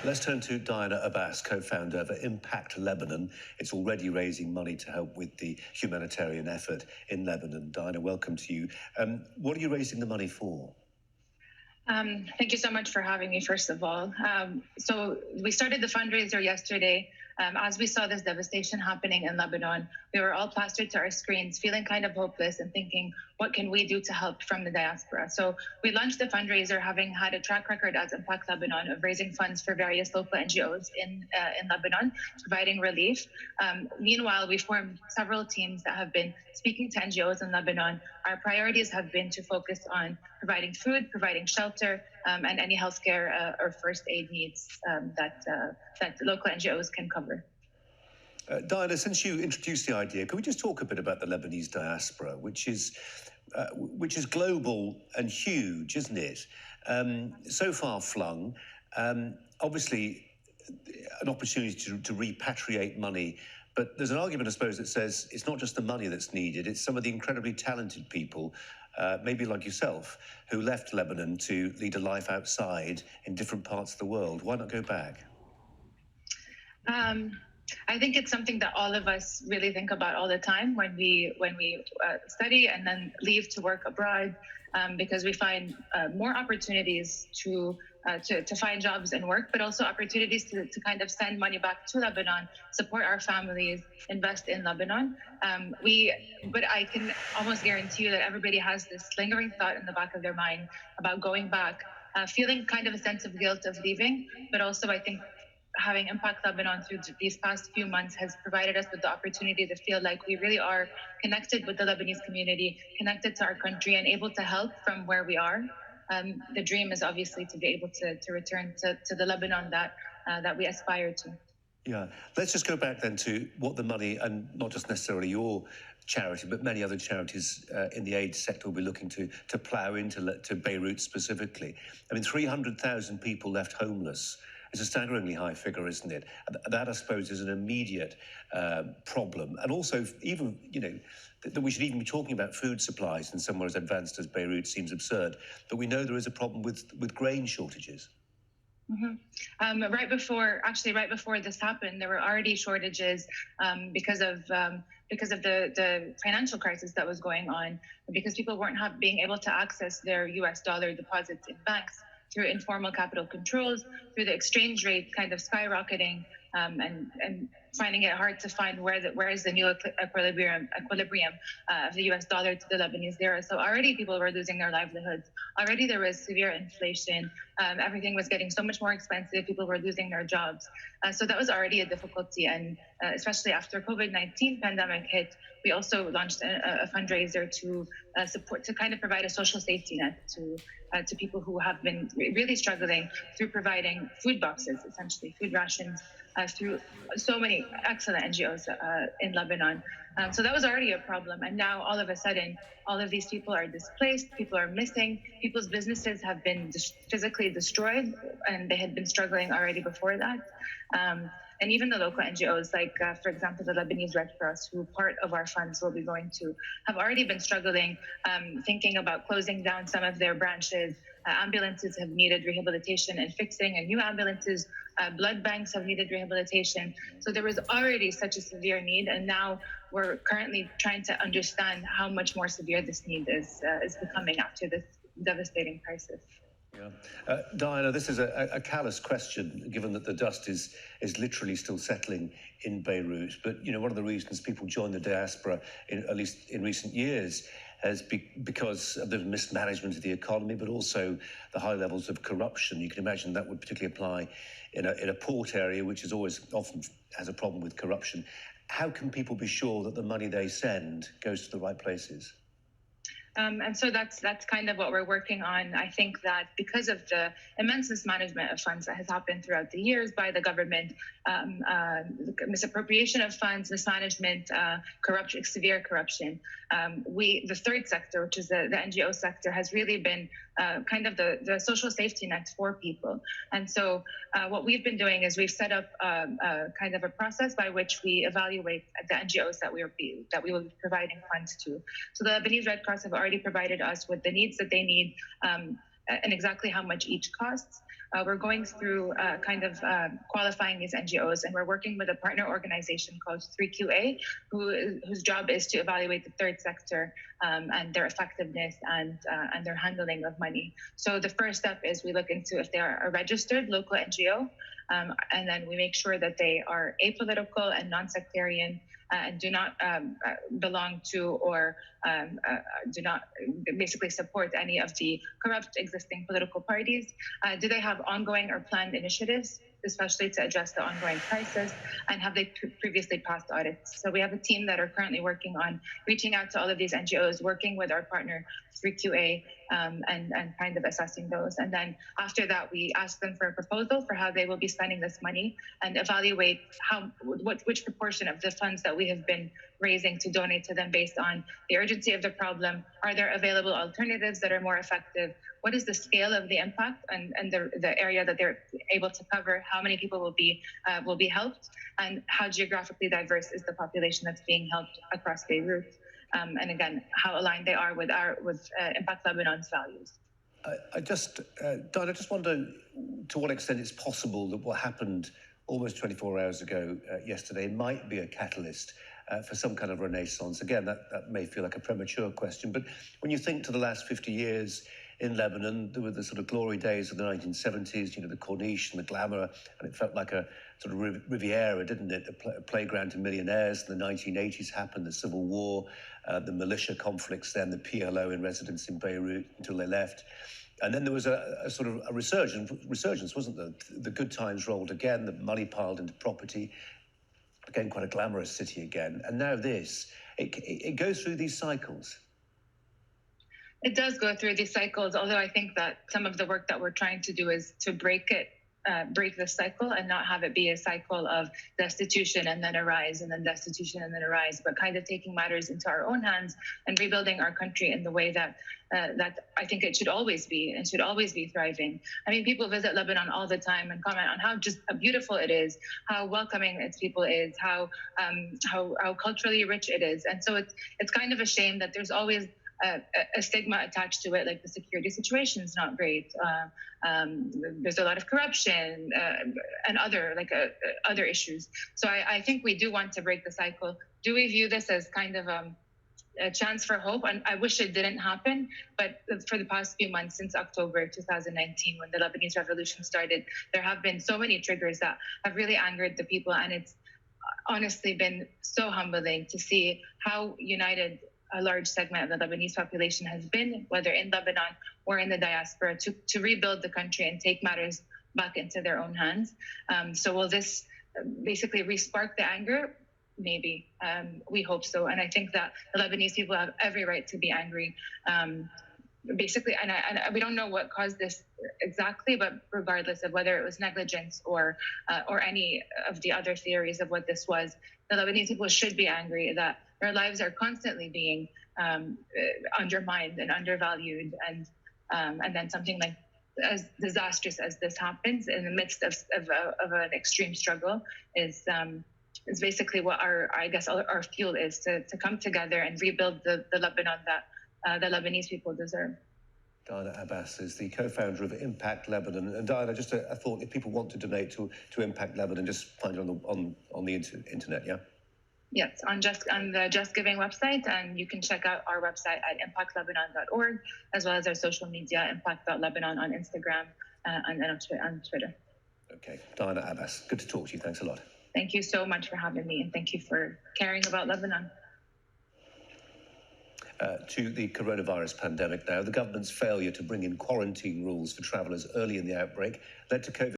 Let's turn to Diana Abbas, co-founder of Impact Lebanon. It's already raising money to help with the humanitarian effort in Lebanon. Diana, welcome to you. What are you raising the money for? Thank you so much for having me, first of all. So we started the fundraiser yesterday. As we saw this devastation happening in Lebanon, we were all plastered to our screens, feeling kind of hopeless and thinking, what can we do to help from the diaspora? So we launched the fundraiser, having had a track record as Impact Lebanon of raising funds for various local NGOs in Lebanon, providing relief. Meanwhile, we formed several teams that have been speaking to NGOs in Lebanon. Our priorities have been to focus on providing food, providing shelter, and any healthcare or first aid needs that local NGOs can cover. Diana, since you introduced the idea, can we just talk a bit about the Lebanese diaspora, which is global and huge, isn't it? So far flung, obviously an opportunity to repatriate money. But there's an argument, I suppose, that says it's not just the money that's needed, it's some of the incredibly talented people, maybe like yourself, who left Lebanon to lead a life outside in different parts of the world. Why not go back? I think it's something that all of us really think about all the time when we study and then leave to work abroad, because we find more opportunities to find jobs and work, but also opportunities to kind of send money back to Lebanon, support our families, invest in Lebanon. But I can almost guarantee you that everybody has this lingering thought in the back of their mind about going back, feeling kind of a sense of guilt of leaving, but also I think having Impact Lebanon through these past few months has provided us with the opportunity to feel like we really are connected with the Lebanese community, connected to our country, and able to help from where we are. The dream is obviously to be able to return to the Lebanon that we aspire to. Yeah, let's just go back then to what the money, and not just necessarily your charity, but many other charities in the aid sector will be looking to plough into Beirut specifically. I mean, 300,000 people left homeless. It's a staggeringly high figure, isn't it? That, I suppose, is an immediate problem. And also, even, that we should even be talking about food supplies in somewhere as advanced as Beirut seems absurd. But we know there is a problem with grain shortages. Mm-hmm. Right before this happened, there were already shortages because of the financial crisis that was going on, because people weren't being able to access their US dollar deposits in banks through informal capital controls, through the exchange rate kind of skyrocketing, and finding it hard to find where is the new equilibrium of the US dollar to the Lebanese lira. So already people were losing their livelihoods. Already there was severe inflation. Everything was getting so much more expensive. People were losing their jobs. So that was already a difficulty. And especially after COVID-19 pandemic hit, we also launched a fundraiser to support, to kind of provide a social safety net to people who have been really struggling, through providing food boxes, essentially food rations, through so many excellent NGOs in Lebanon. So that was already a problem. And now all of a sudden, all of these people are displaced, people are missing, people's businesses have been physically destroyed, and they had been struggling already before that. And even the local NGOs, like, for example, the Lebanese Red Cross, who part of our funds will be going to, have already been struggling, thinking about closing down some of their branches. Ambulances have needed rehabilitation and fixing, and new ambulances. Blood banks have needed rehabilitation. So there was already such a severe need, and now we're currently trying to understand how much more severe this need is becoming after this devastating crisis. Yeah. Diana, this is a callous question, given that the dust is literally still settling in Beirut. But, one of the reasons people join the diaspora, at least in recent years, has because of the mismanagement of the economy, but also the high levels of corruption. You can imagine that would particularly apply in a port area, which is often has a problem with corruption. How can people be sure that the money they send goes to the right places? And so that's kind of what we're working on. I think that because of the immense mismanagement of funds that has happened throughout the years by the government, misappropriation of funds, mismanagement, corruption, severe corruption, the third sector, which is the NGO sector, has really been kind of the social safety net for people. And so what we've been doing is we've set up kind of a process by which we evaluate the NGOs that we will be providing funds to. So the Lebanese Red Cross have already provided us with the needs that they need and exactly how much each costs. we're going through qualifying these NGOs, and we're working with a partner organization called 3QA, whose job is to evaluate the third sector and their effectiveness and their handling of money. So the first step is we look into if they are a registered local NGO, and then we make sure that they are apolitical and non-sectarian and do not belong to or do not basically support any of the corrupt existing political parties. Do they have ongoing or planned initiatives, especially to address the ongoing crisis, and have they previously passed audits? So we have a team that are currently working on reaching out to all of these NGOs, working with our partner 3QA, and kind of assessing those. And then after that, we ask them for a proposal for how they will be spending this money and evaluate which proportion of the funds that we have been raising to donate to them based on the urgency of the problem. Are there available alternatives that are more effective? What is the scale of the impact and the area that they're able to cover? How many people will be helped? And how geographically diverse is the population that's being helped across Beirut? And again, how aligned they are with Impact Lebanon's values. Diana, I just wonder to what extent it's possible that what happened almost 24 hours ago yesterday might be a catalyst for some kind of renaissance. Again, that may feel like a premature question, but when you think to the last 50 years in Lebanon, there were the sort of glory days of the 1970s, the Corniche and the glamour, and it felt like a sort of Riviera, didn't it? A playground to millionaires. The 1980s happened, the Civil War, the militia conflicts, then the PLO in residence in Beirut until they left. And then there was a sort of a resurgence, wasn't there? The good times rolled again, the money piled into property, again, quite a glamorous city again. And now it goes through these cycles. It does go through these cycles, although I think that some of the work that we're trying to do is to break the cycle and not have it be a cycle of destitution and then a rise and then destitution and then a rise, but kind of taking matters into our own hands and rebuilding our country in the way that I think it should always be and should always be thriving. I mean, people visit Lebanon all the time and comment on how beautiful it is, how welcoming its people is, how culturally rich it is. And so it's kind of a shame that there's always a stigma attached to it, like the security situation is not great. There's a lot of corruption and other issues. So I think we do want to break the cycle. Do we view this as kind of a chance for hope? And I wish it didn't happen, but for the past few months, since October 2019, when the Lebanese revolution started, there have been so many triggers that have really angered the people, and it's honestly been so humbling to see how united a large segment of the Lebanese population has been, whether in Lebanon or in the diaspora, to rebuild the country and take matters back into their own hands. So will this basically re-spark the anger? Maybe. We hope so. And I think that the Lebanese people have every right to be angry. Basically, and we don't know what caused this exactly, but regardless of whether it was negligence or any of the other theories of what this was, the Lebanese people should be angry that their lives are constantly being undermined and undervalued, and then something like as disastrous as this happens in the midst of an extreme struggle is basically what our fuel is to come together and rebuild the Lebanon that the Lebanese people deserve. Diana Abbas is the co-founder of Impact Lebanon. And Diana, just a thought: if people want to donate to Impact Lebanon, just find it on the internet, yeah. Yes, on the Just Giving website, and you can check out our website at impactlebanon.org, as well as our social media, impact.lebanon on Instagram and on Twitter. Okay, Diana Abbas, good to talk to you. Thanks a lot. Thank you so much for having me, and thank you for caring about Lebanon. To the coronavirus pandemic now, the government's failure to bring in quarantine rules for travellers early in the outbreak led to COVID